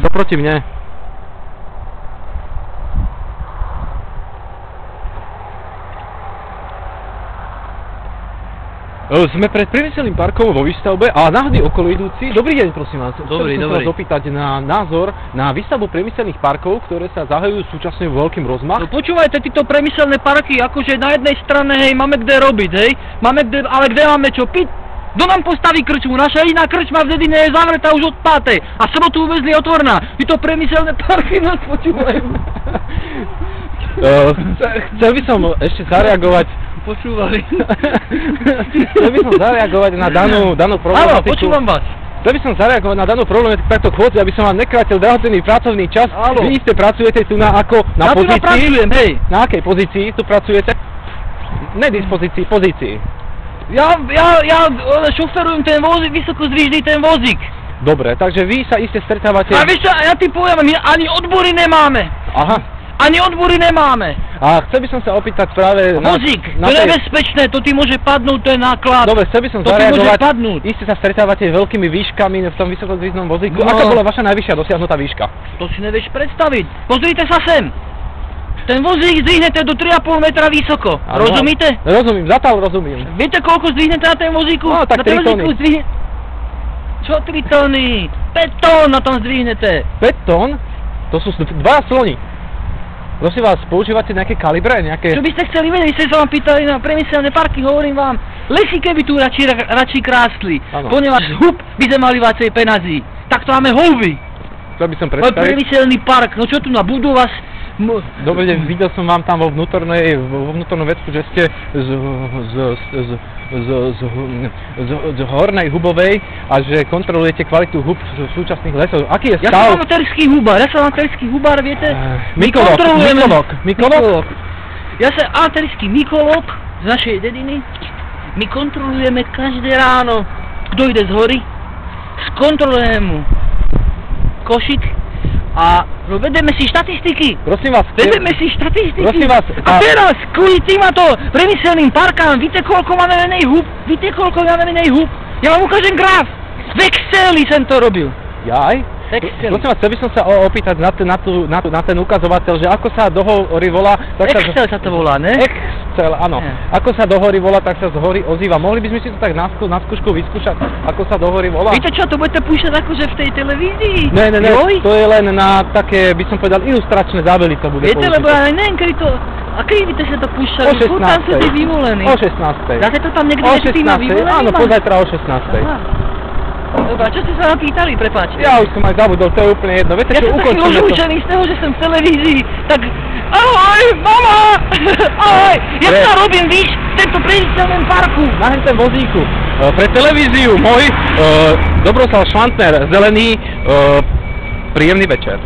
Oproti mne. Sme pred priemyselným parkom vo výstavbe a náhodný okoloidúci. Dobrý deň, prosím vás. Dobrý. Chcem sa vás opýtať na názor na výstavbu priemyselných parkov, ktoré sa zahajujú súčasne vo veľkým rozmach. No počúvajte, títo priemyselné parky, akože na jednej strane, hej, máme kde robiť, hej, ale kde máme čo piť? Kto nám postaví krčmu? Naša jediná krčma v Dedine je zavretá už od 5. a sobotu uväzli otvorná. Títo priemyselné parky nás počúvajú. Chcel by som ešte zareagovať. Počúvali. Chcel by som zareagovať na danú problematiku. Áno, počúvam vás. Chcel by som zareagovať na danú problematiku takto chôdzi, aby som vám nekrátil drahocenný pracovný čas. Áno. Vy iste pracujete tu na pozícii? Ja tu pracujem, hej. Na akej pozícii tu pracujete? Nedispozícii, pozícii. Ja šoferujem ten vozík, vysokozdvižný ten vozík. Dobre, takže vy sa iste stretávate... A vieš čo, ja ti poviem, my ani odbory nemáme. Aha. Ani odbory nemáme. A chcel by som sa opýtať práve... Vozík, to je nebezpečné, to ti môže padnúť ten náklad. Dobre, chcel by som to zareagovať. To ti môže padnúť. Iste sa stretávate veľkými výškami v tom vysokozdvižnom vozíku. No. Aká bola vaša najvyššia dosiahnutá výška? To si nevieš predstaviť. Pozrite sa sem. Ten vozík zdvihnete do 3,5 metra vysoko. Ano. Rozumíte? Rozumím, zatiaľ rozumiem. Viete, koľko zdvihnete na ten vozíku? No, tak 3 tony. Čo 3 tony? 5 tón na tom zdvihnete. 5 tón? To sú 2 sloni. Prosím vás, používate nejaké kalibre? Čo by ste chceli vedieť? Ste sa vám pýtali na priemyselné parky, hovorím vám. Lesy keby tu radšej krástli. Ponieważ hub by sme mali viacej penazí. Tak to máme houby. Chcel by som predstaviť. Priemyselný park, no čo tu na budova... Dobre, videl som vám tam vo vnútornom vecku, že ste z hornej hubovej a že kontrolujete kvalitu hub v súčasných lesov. Aký je stav? Ja som amatérsky hubár, viete? Mykolog. Ja som amatérsky mykolog z našej dediny. My kontrolujeme každé ráno, kto ide z hory, skontrolujeme mu košík a vedeme si štatistiky. Prosím vás. Vedeme si štatistiky. Prosím vás. A teraz, kvôli týmto priemyselným parkám, víte, koľko máme menej hub? Ja vám ukážem graf. V Exceli som to robil. Jaj? Prosím vás, chcel by som sa opýtať na ten ukazovateľ, že ako sa do hory volá... Excel sa to volá, ne? Excel, áno. Ako sa do hory volá, tak sa z hory ozýva. Mohli by sme si to tak na skúšku vyskúšať, ako sa do hory volá? Víte čo, to budete púšťať akože v tej televízii? Ne, to je len na také, by som povedal, ilustračné zábely to bude použité. Viete, lebo ja neviem, kedy to... A kedy by ste to púšťali? O 16. Tam sú tí vyvolení. O 16. Dáte to tam niekde ešte tým vyvoleným? Áno, pozajtra o 16. Dobre, čo ste sa vám pýtali, prepáčte? Ja už som aj zabudol, to je úplne jedno. Viete, ja som taký rozlúčený z toho, že som v televízii, tak... Ahoj, mama! Ahoj! Ja sa robím, víš, v tento priemyselnom parku. Na ten vozíku. Pre televíziu môj Dobroslav Švantner, Zelený, príjemný večer.